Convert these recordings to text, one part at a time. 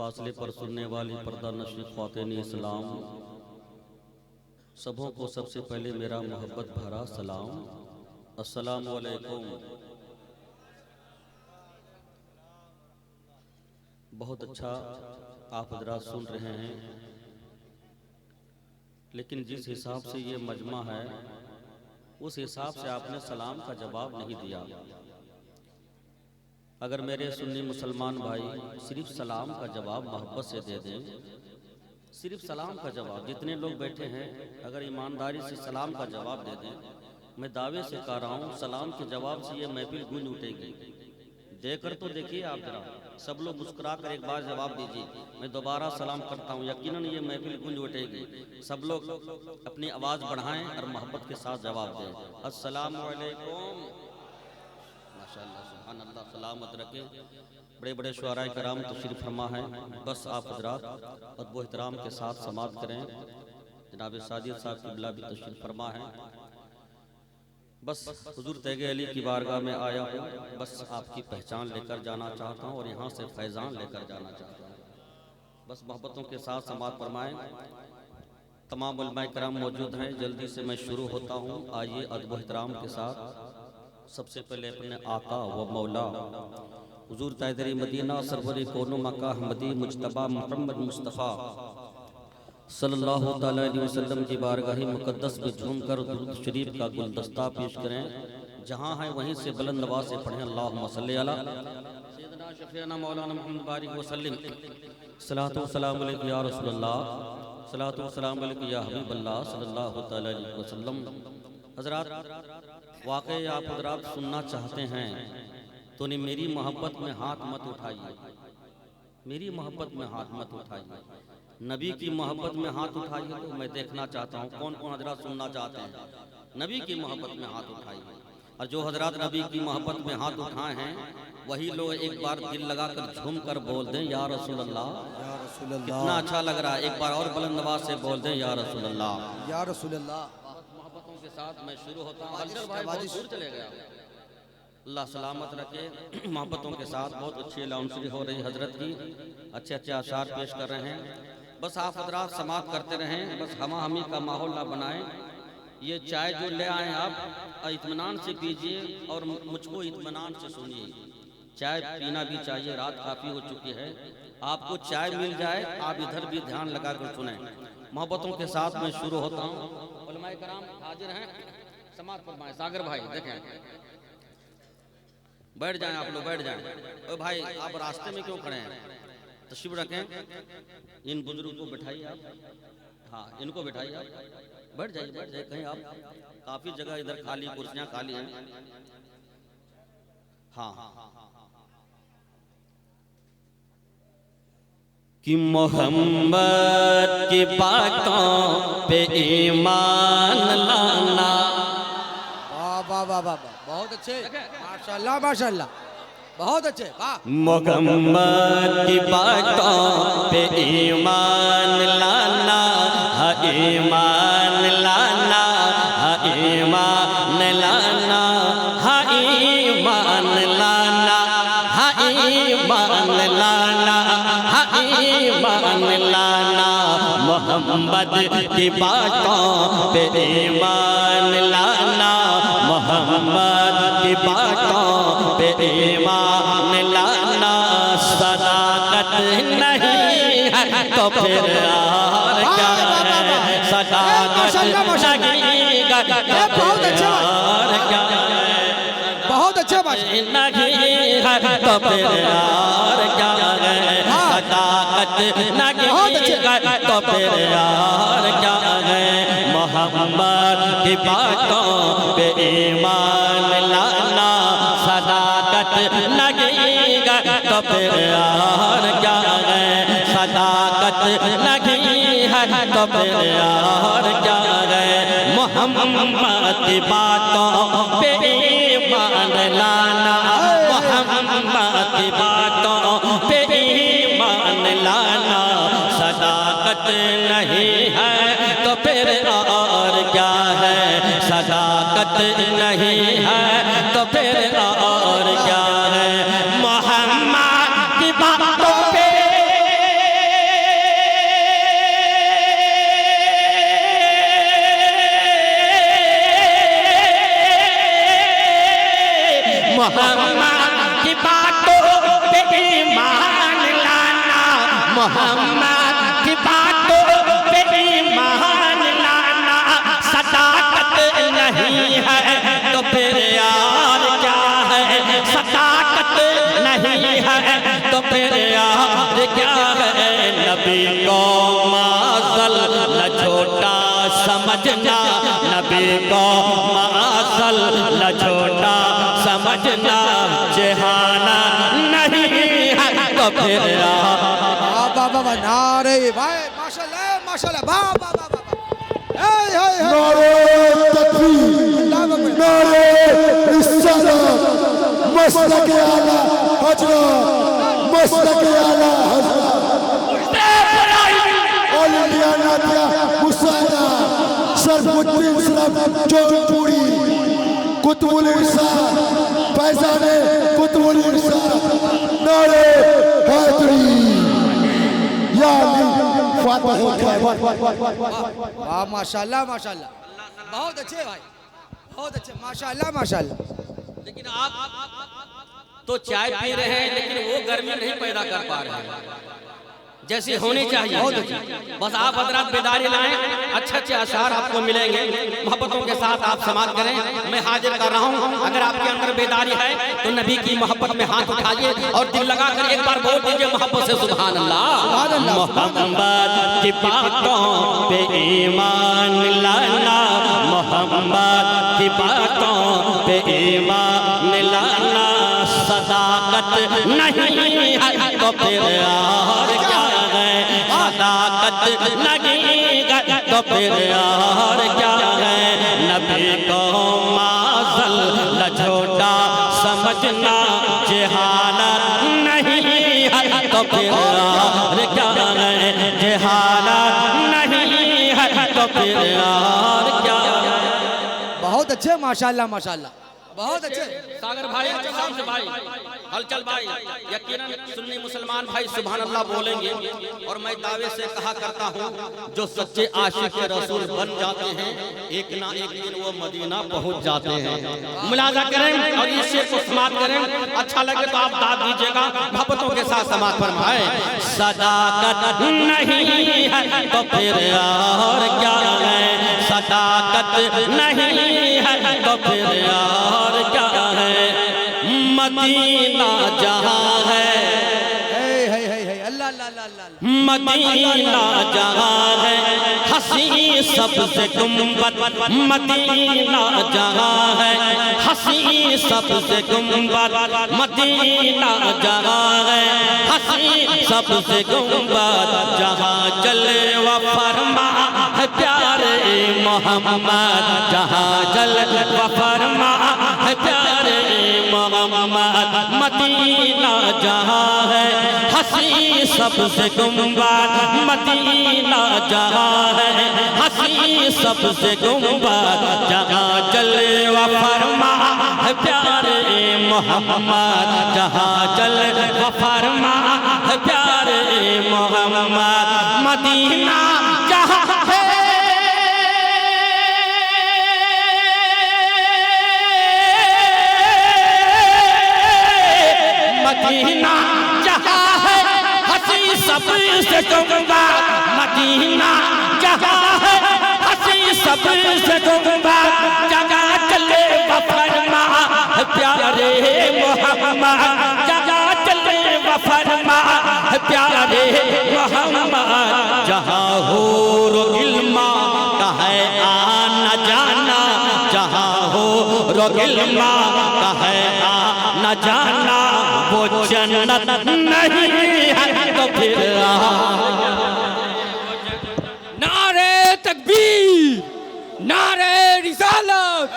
फासले पर सुनने वाली पर्दा नशीं ख्वातीन इस्लाम, सबों को सबसे पहले मेरा मोहब्बत भरा सलाम। अस्सलामु अलैकुम। बहुत अच्छा आप हज़रात सुन रहे हैं, लेकिन जिस हिसाब से ये मजमा है उस हिसाब से आपने सलाम का जवाब नहीं दिया। अगर मेरे सुन्नी मुसलमान भाई सिर्फ सलाम का जवाब मोहब्बत से दे दें, सिर्फ सलाम का जवाब, जितने लोग बैठे हैं अगर ईमानदारी से सलाम का जवाब दे दें, मैं दावे से कह रहा हूँ सलाम के जवाब से ये महफिल गूंज उठेगी। देकर तो देखिए आप जरा, सब लोग मुस्कुरा कर एक बार जवाब दीजिए, मैं दोबारा सलाम करता हूँ, यकीनन ये महफिल गूंज उठेगी। सब लोग अपनी आवाज़ बढ़ाएं और मोहब्बत के साथ जवाब दें। अस्सलामु अलैकुम। माशाअल्लाह, सुभान अल्लाह, सलामत रखें। बड़े बड़े शुआराए कराम तशरीफ़ फरमा है, बस आप हज़रात अदब एहतराम के साथ समाअत करें। जनाब साजिद साहब की बिला भी तशरीफ़ फरमा है। बस हुजूर तैगे अली की बारगाह में आया हूँ, बस आपकी पहचान लेकर जाना चाहता हूँ और यहाँ से फैज़ान लेकर जाना चाहता हूँ। बस मोहब्बतों के साथ समाअत फरमाएं। तमाम उलमाए कराम मौजूद हैं, जल्दी से मैं शुरू होता हूँ। आइए अदब एहतराम के साथ सबसे पहले अपने आका व मौला हुजूर ताजदार मदीना सरवर कौनो मक्का अहमदी मुजतबा मोहम्मद मुस्तफ़ा सल्लल्लाहु तआला अलैहि वसल्लम की बारगाह मुक़द्दस में झूमकर दुरूद शरीफ का गुलदस्ता पेश करें। जहाँ है वहीं से बुलंद आवाज़ से पढ़ें अल्लाहुम्मा सल्ली अला सय्यदना शफ़ीअना मौलाना मुहम्मद बारिक वसल्लिम। सलातो सलाम अलैका या रसूलल्लाह, सलातो सलाम अलैका या हबीबल्लाह सल्लल्लाहु तआला अलैहि वसल्लम। हज़रात, वाक़ई आप हज़रात सुनना चाहते हैं तो नहीं, मेरी मोहब्बत में हाथ मत उठाइए, मेरी मोहब्बत में हाथ मत उठाइए, नबी की मोहब्बत में हाथ उठाइए। तो मैं देखना चाहता हूँ कौन कौन हज़रात सुनना चाहते हैं। नबी की मोहब्बत में हाथ उठाइए, और जो हज़रात नबी की मोहब्बत में हाथ उठाए हैं वही लोग एक बार दिल लगाकर झूम कर बोल दें या रसूल अल्लाह। कितना अच्छा लग रहा है, एक बार और बुलंद आवाज़ से बोल दें या रसूल अल्लाह, या रसूल अल्लाह। मोहब्बतों के साथ मैं शुरू होता हूँ। भाई बहुत दूर चले गया, अल्लाह सलामत रखे। मोहब्बतों के साथ बहुत अच्छी लाउंसरी हो रही हजरत की, अच्छे अच्छे आशार पेश कर रहे हैं। बस आप हजरात समाप्त करते रहें, बस हमा हमी का माहौल ना बनाएं। ये चाय जो ले आए आप इत्मीनान से पीजिए और मुझको इत्मीनान से सुनिए। चाय पीना भी चाहिए, रात काफ़ी हो चुकी है, आपको चाय मिल जाए, आप इधर भी ध्यान लगा कर सुने। मोहब्बतों के साथ मैं शुरू होता हूँ। उलमाए कराम हाजिर हैं, समाप्त फरमाएं। सागर भाई देखें, बैठ जाएं, आप लोग बैठ जाएं। ओ भाई, आप रास्ते में क्यों खड़े हैं, तशरीफ रखें। इन बुजुर्गों को बैठाइए आप, हाँ इनको बैठाइए आप, बैठ जाइए बैठ जाइए कहीं आप, काफ़ी जगह इधर खाली, कुर्सियाँ खाली हैं। हाँ कि मोहम्मद की बातों पे ईमान लाना। वाह वाह वाह, बहुत अच्छे, माशाल्लाह माशाल्लाह, बहुत अच्छे। मोहम्मद की बातों पे ईमान लाना, हा ईमान लाना, हा ईमान लाना, हा ईमान लाना, हा ईमान लाना, हा ईमान लाना। मोहम्मद की बातों पे ईमान लाना, मोहम्मद की बातों पे ईमान लाना। सदाकत नहीं है तो फिर और क्या है, सदाकत नहीं है तो फिर और क्या है, बहुत अच्छे नहीं है तो फिर और क्या है, सदाकत नहीं है तो फिर और क्या है। मोहम्मद की बातों पे ईमान लाना, सदाकत नहीं है तो फिर और क्या है, सदाकत नहीं है तो फिर और क्या है। मोहम्मद की बातों पे ईमान लाना, मोहम्मद की बातों पे ईमान लाना। सदाकत नहीं है तो फिर और क्या है, सदाकत नहीं है तो फिर और क्या है। मोहम्मद की बातों पे मोहम्मद की बातों पे ईमान लाना, मोहम्मद की बातों पे ईमान लाना। सदाकत नहीं है तो फिर यार क्या है, सदाकत नहीं है तो फिर यार क्या है। नबी को मासल न छोटा समझना, नबी को मासल न छोटा समझना। जहाना नहीं है तो फिर बाबा नारे भाई माशाल्लाह माशाल्लाह बाबा नारे तकबीर, नारे रिसालत, मसलक आला हजरत, मसलक आला हजरत, ऑल इंडिया नातिया मुसादा सरफुद्दीन सराफ जौनपुरी, कुतुबुल इरशाद, फैजाने कुतुबुल इरशाद। नारे हैदरी या अली फातिह। वाह माशाल्लाह माशाल्लाह, बहुत अच्छे भाई, बहुत अच्छे, माशाल्लाह माशाल्लाह। लेकिन आप तो चाय पी रहे हैं लेकिन वो गर्मी नहीं पैदा कर पा रहे हैं जैसी होनी चाहिए। बस आप हजरात बेदारी लाएं, अच्छे अच्छे आसार आपको मिलेंगे। मोहब्बतों के साथ आप समाप्त करें। मैं हाजिर कर रहा हूं, अगर आपके अंदर बेदारी है तो नबी की मोहब्बत में हाथ उठाइए और दिल लगाकर एक बार बोल दीजिए मोहब्बत से सुभान अल्लाह। मोहम्मद की बातों पे ईमान लाना, मोहम्मद की बातों पे ईमान लाना। सदाकत नहीं है तो फिर और क्या है, सदाकत नहीं है तो फिर और क्या है। नबी को माज़ल न छोटा समझना, जहानत नहीं है तो फिर और क्या है, जहानत नहीं है तो फिर और क्या है। बहुत अच्छे माशाल्लाह माशाल्लाह, बहुत अच्छे। सागर भाई, शाम से भाई, हलचल भाई, यकीनन सुन्नी मुसलमान भाई सुभान अल्लाह बोलेंगे। और मैं दावे से कहा करता हूँ जो सच्चे आशिक रसूल बन जाते हैं एक ना एक दिन वो मदीना पहुँच जाते हैं। मुलाजा करें और इस शेर को समाप्त करें। अच्छा लगे तो आप दाद दीजिएगा, मोहब्बतों के साथ समाप्त फरमाएं। सदाकत नहीं है तो फिर और क्या है, सदाकत नहीं है तो फिर और क्या है। मदीना जहाँ है, अल्लाह अल्लाह अल्लाह, मदीना जहाँ है हंसी सबसे गुंबद, मदीना जहाँ है हंसी सबसे गुंबद, मदीना जहाँ है हंसी सबसे गुंबद। जहाँ चले व फरमा है प्यारे मोहम्मद, जहाँ चले व फरमा है प्यारे मोहम्मद। मदीना जहाँ है हंसी सबसे गुंबद, मदीना जहाँ है हंसी सबसे गुंबद। जहाँ चले व फरमा है प्यारे मोहम्मद, जहाँ चले व फरमा है प्यारे मोहम्मद। मदीना जहाँ है मदीना जहाँ है हंसी सबसे गुंबद, मदीना जहाँ है हंसी सबसे गुंबद। जगह चले व फरमा प्यारे मोहम्मद, जगह चले व फरमा प्यारे मोहम्मद। जहाँ हो इल्मा का है आना जाना, जहाँ हो इल्मा का है आना जाना। वो जन्नत नहीं है तो फिर नारे तकबीर, नारे रिसालत,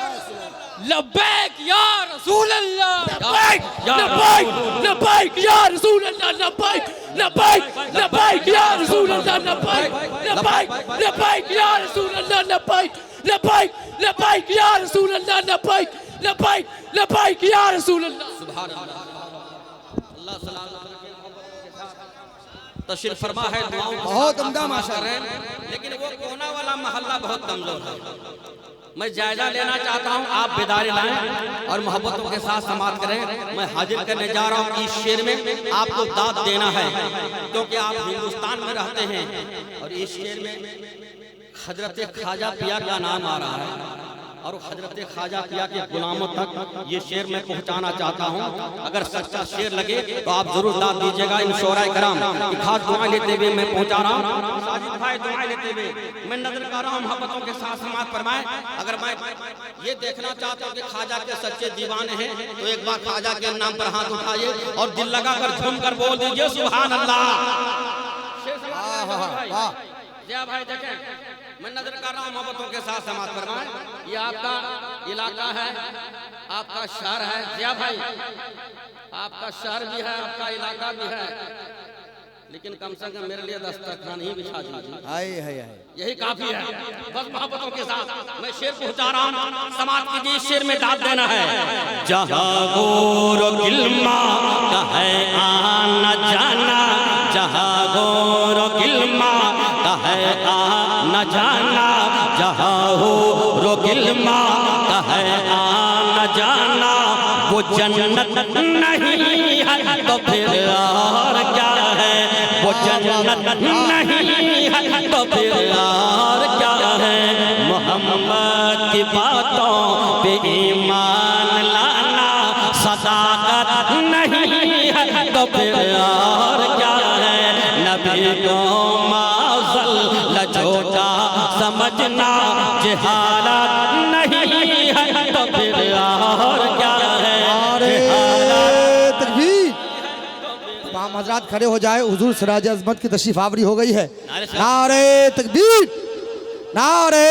लब्बैक या रसूल अल्लाह, लब्बैक लब्बैक लब्बैक या रसूल अल्लाह, लब्बैक लब्बैक लब्बैक या रसूल अल्लाह, लब्बैक लब्बैक लब्बैक या रसूल अल्लाह, लब्बैक लब्बैक लब्बैक या रसूल अल्लाह, लब्बैक लब्बैक लब्बैक या रसूल अल्लाह। सुभान अल्लाह। अल्लाह सलाम तशरीफ फरमा है, दुआओं बहुत उम्दा माशाल्लाह। लेकिन वो कोना वाला मोहल्ला बहुत कमजोर है। मैं जायजा लेना चाहता हूं, आप बेदारी लाएं और मोहब्बतों के साथ समाप्त करें। मैं हाजिर करने जा रहा हूं कि इस शेर में आपको दाद देना है, क्योंकि आप हिंदुस्तान में रहते हैं और इस शेर में हजरत ख्वाजा पिया का नाम आ रहा है और हजरत ख्वाजा पिया के गुलामों तक ये शेर मैं पहुंचाना चाहता हूं। अगर सच्चा शेर लगे तो आप जरूर दाद दीजिएगा। इन शोराए कराम की खास दुआएं लेते हुए मैं पहुंचा रहा हूं। साजिद भाई दुआएं लेते हुए मैं नजर कर रहा हूं, मोहब्बतों के साथ समाप्त फरमाएं। अगर मैं ये देखना चाहता हूं कि ख्वाजा के सच्चे दीवाने हैं तो एक बार ख्वाजा के नाम पर हाथ उठाइए और दिल लगाकर झूम कर बोल दीजिए सुभान अल्लाह। जय भाई देखें, मैं नजर कर रहा हूँ, मोहब्बतों के साथ समाप्त फरमाएं। ये आपका इलाका है, आपका शहर है। जिया भाई, आपका शहर भी है, आपका इलाका भी है, लेकिन कम से कम मेरे लिए दस्तरखान ही बिछा दीजिए, यही काफी है। बस मोहब्बतों के साथ मैं शेर पहुंचा रहा हूँ, समाप्त कीजिए। शेर में दाद देना है। जहाँ गोर गिलमा का है आना जाना, जहाँ गोर गिलमा का है आना जाना, जहाँ हो रोगिलमा का है आना जाना, वो जन्नत नहीं है तो फिर और क्या है, वो जन्नत नहीं है तो फिर और क्या है। मोहम्मद की बातों पे ईमान लाना, सदाकत नहीं है तो फिर और क्या है। नबी को माज़ल लजोटा समझना, जहालत नहीं है तो फिर और क्या है। तकबीर। तमाम हजरात खड़े हो जाए, हुजूर सिराज अज़मत की तशरीफ आवरी हो गई है। नारे तकबीर, नारे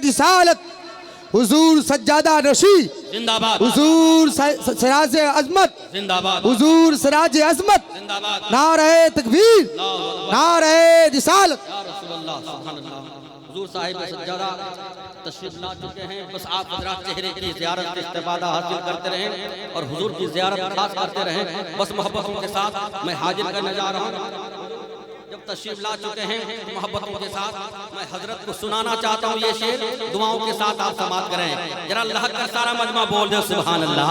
रिसालत, हुजूर सज्जादा नशी जिंदाबाद, हुजूर सिराज अज़मत जिंदाबाद, हुजूर सिराज अज़मत, जिंदाबाद, नारे तकबीर, नारे रिसालत। या रसूलुल्लाह सुभान अल्लाह। हुजूर साहिब सज्जादा तशरीफ ला चुके हैं। बस आप हजरात चेहरे की ज़ियारत का इस्तेफादा हासिल करते रहें और हुजूर की ज़ियारत खास करते रहें। बस मोहब्बतों के साथ मैं हाजिर करने जा रहा हूँ। जब तशरीफ ला चुके हैं तो मोहब्बतों के साथ मैं हजरत को सुनाना चाहता हूँ ये शेर, दुआओं के साथ आप समाप्त करें। जरा अल्लाह का सारा मजमा बोल दे सुभान अल्लाह।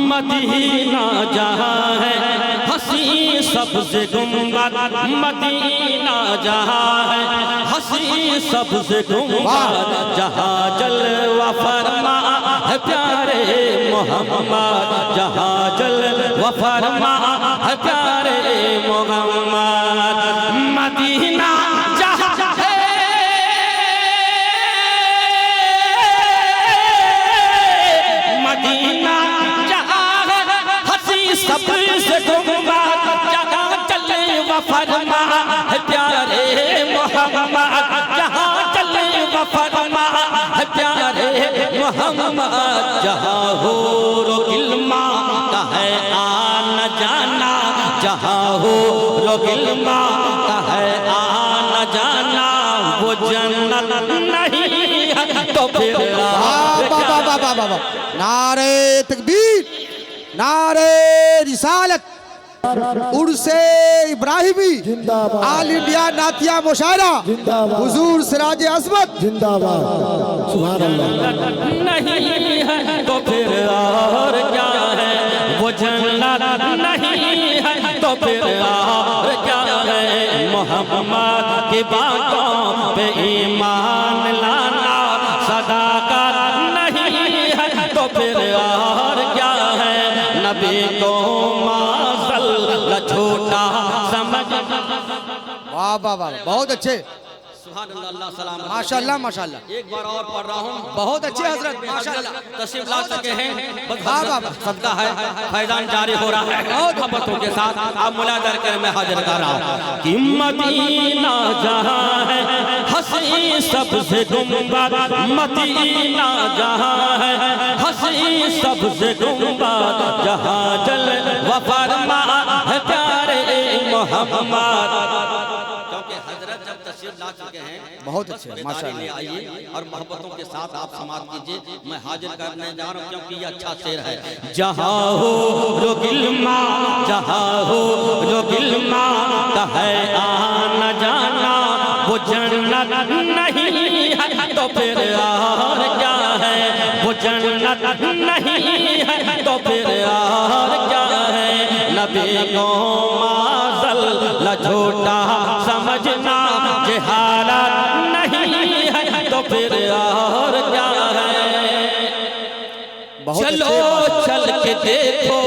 मदीना जहाँ है हसी सबसे गुंबद, मदीना जहाँ है हसी सबसे गुंबद, जहाँ जलवा फरमा है प्यारे मोहम्मद, जहाँ जलवा फरमा है प्यारे मोहम्मद। मदीना जहाँ है मदीना जहाँ है हसी सबसे गुंबद, जहाँ चले व फरमा है प्यारे मोहम्मद, जहाँ चले व फरमा है प्यारे मोहम्मद। जहाँ हो रोगिलमा का है आना जाना, जहाँ हो रोगिलमा का है आना जाना, वो जन्नत नहीं है तो फिर नारे तकबीर, नारे रिसालत, उर्से इब्राहिमी, आल इंडिया नातिया मुशायरा, हुजूर सिराज अज़मत जिंदाबाद। सुभान अल्लाह। नहीं है तो फिर और क्या है, वो जन्नत नहीं है तो फिर और क्या है। मोहम्मद की बातों पे ईमान लाना, सदाकत नहीं है तो फिर और क्या है। नबी को माज़ल लछोटा समझ। वाह वाह वाह, बहुत अच्छे, सुभान अल्लाह, अल्लाह सलाम, माशाल्लाह माशाल्लाह। एक बार और पढ़ रहा हूँ। बहुत अच्छे हजरत, माशाल्लाह। तशरीफ ला चुके हैं, बस वाह, वाह, हजरत सदका है, फैजान जारी हो रहा है। मोहब्बतों के साथ आप मुलाज़ा कर मैं हाजिर कर रहा हूँ कि मदीना जहाँ है हसी सबसे गुंबद, मदीना जहाँ है हसी सबसे गुंबद, जहाँ जल व फरमा है प्यारे मोहम्मद। क्योंकि हजरत जब तशरीफ ला चुके हैं, बहुत अच्छे, बेदारी माशाल्लाह। ले आइए और मोहब्बतों के साथ आप समाप्त कीजिए। मैं हाजिर करने जा रहा हूँ क्योंकि ये अच्छा शेर है। जहाँ हो रोगिलमा, जहाँ हो रोगिलमा का है आना जाना, वो जन्नत नहीं है तो फिर और क्या है, वो जन्नत नहीं है तो फिर और क्या है। नबी को माज़ल ला झूठा समझना, जहालत नहीं है तो फिर और क्या है। चलो चल के देखो,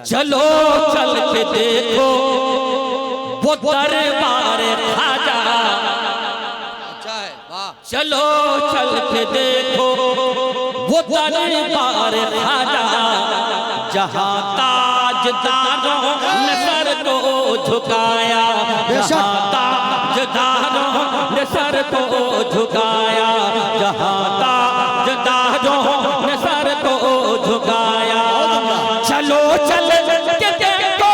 चलो चल के देखो वो दरबार ख्वाजा। चलो चल के देखो वो दरबार ख्वाजा, जहाँ ताजदारों ने सर को झुकाया, जहाँ ताजदारों ने सर को झुकाया, जहाँ ताजदारों ने सर को झुकाया। चलो चल के देखो,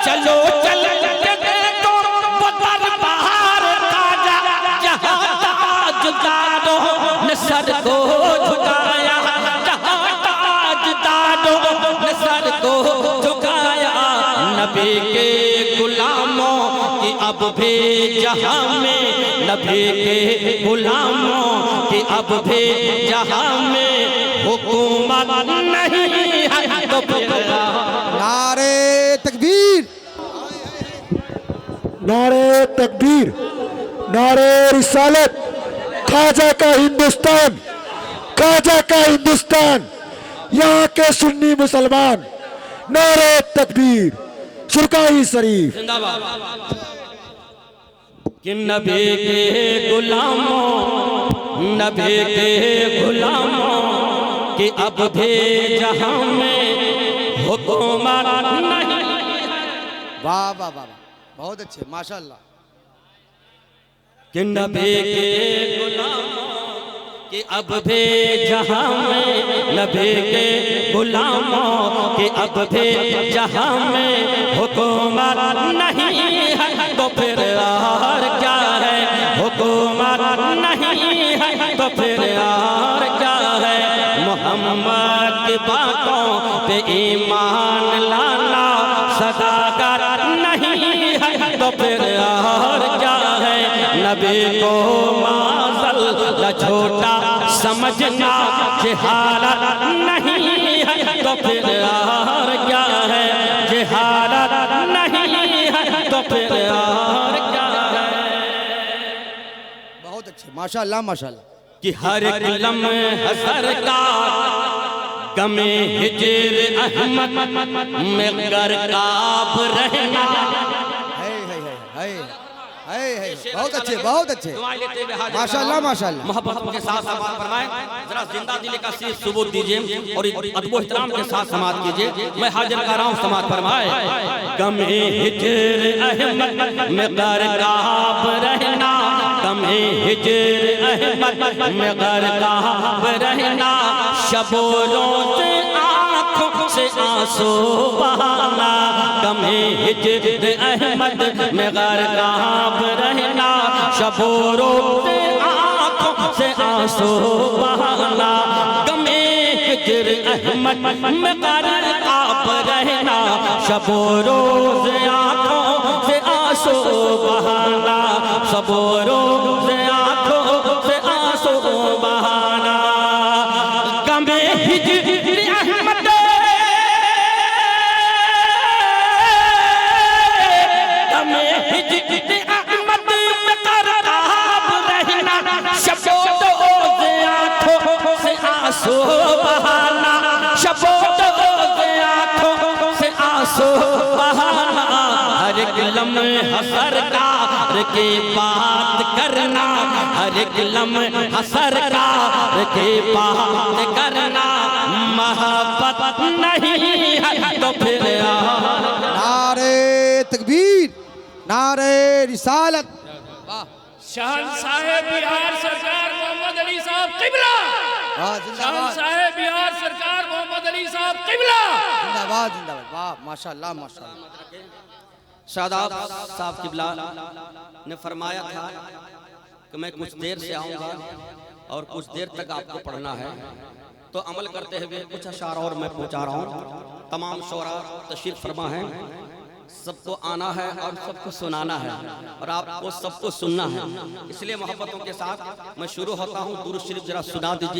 चलो चल के देखो वो दरबार ख्वाजा, जहाँ ताजदारों ने सर को झुकाया, जहाँ ताजदारों ने सर को झुकाया। नबी के गुलामों की अब भी जहाँ में, नबी के गुलामों की अब भी जहाँ में हुकूमत नहीं है तो फिर। नारे तकबीर, नारे तकबीर, नारे रिसालत। ख्वाजा का हिंदुस्तान, ख्वाजा का हिंदुस्तान, यहाँ के सुन्नी मुसलमान। नारे तकबीर, सुरकाई शरीफ। कि नबी के गुलामों, नबी के गुलामों कि अब भी जहाँ में हुकूमत नहीं। वाह वाह वाह, बहुत अच्छे, माशाल्लाह। कि नबी के गुलामों कि अब भी जहाँ में, नबी के गुलामों कि अब भी जहाँ में हुकूमत नहीं है तो फिर और क्या है, हुकूमत नहीं है तो फिर और क्या है। मोहम्मद की बातों पे ईमान लाना सदाकत नहीं है तो फिर और क्या है। नबी को माज़ल ला झूठा समझना, जहालत नहीं है तो फिर और क्या है, जहालत नहीं है तो फिर और क्या है। बहुत अच्छे, माशाल्लाह माशाल्लाह। कि हर एक लम्हे सरकार गमे हिजर अहमद में गरकाब रहना। बहुत अच्छे, बहुत अच्छे, माशाल्लाह माशाल्लाह। मोहब्बत के साथ समात फरमाएं, जरा जिंदा दिली का सिर्फ सबूत दीजिए और अदब व एहतराम के साथ समात कीजिए। मैं हाजिर कर रहा हूँ, समात फरमाए। गमे हिजर अहमद में गरकाब रहना, गमे हिजर अहमद में गरकाब रहना। शबो रोज़ आँखों से आंसू बहाना, गमे हिजर अहमद में गरकाब रहना। शबो रोज़ आँखों से आंसू बहाना, गमे हिजर अहमद में गरकाब रहना। शबो रोज़ आँखों से आंसू बहाना, शबो रोज़ आँखों से आंसू बहाना। गमे हिजर अहमद, गमे हिजर अहमद में गरकाब रहना। शबो रोज़ आँखों से आंसू बहाना, शबो रोज़ आँखों से आंसू बहाना। हर एक लम्हे सरकार की बात करना, हर एक लम्हे सरकार की बात करना। मोहब्बत नहीं है तो फिर नारे तकबीर, नारे रिसालत। शहंशाह बिहार सरकार मोहम्मद अली साहब किबला, शहंशाह बिहार सरकार मोहम्मद अली साहब किबला। जिंदाबाद जिंदाबाद, वाह माशाल्लाह माशाल्लाह। शादाब साहब किबला ने फरमाया था कि मैं कुछ देर से आऊँगा और कुछ देर तक आपको पढ़ना है। तो अमल करते हुए कुछ अशार और मैं पहुंचा रहा हूँ। तमाम शोरा तशरीफ फरमा है, सबको आना है और सबको सुनाना है और आपको सबको सुनना है। इसलिए मोहब्बतों के साथ मैं शुरू होता हूँ। दुरूद शरीफ जरा सुना दीजिए।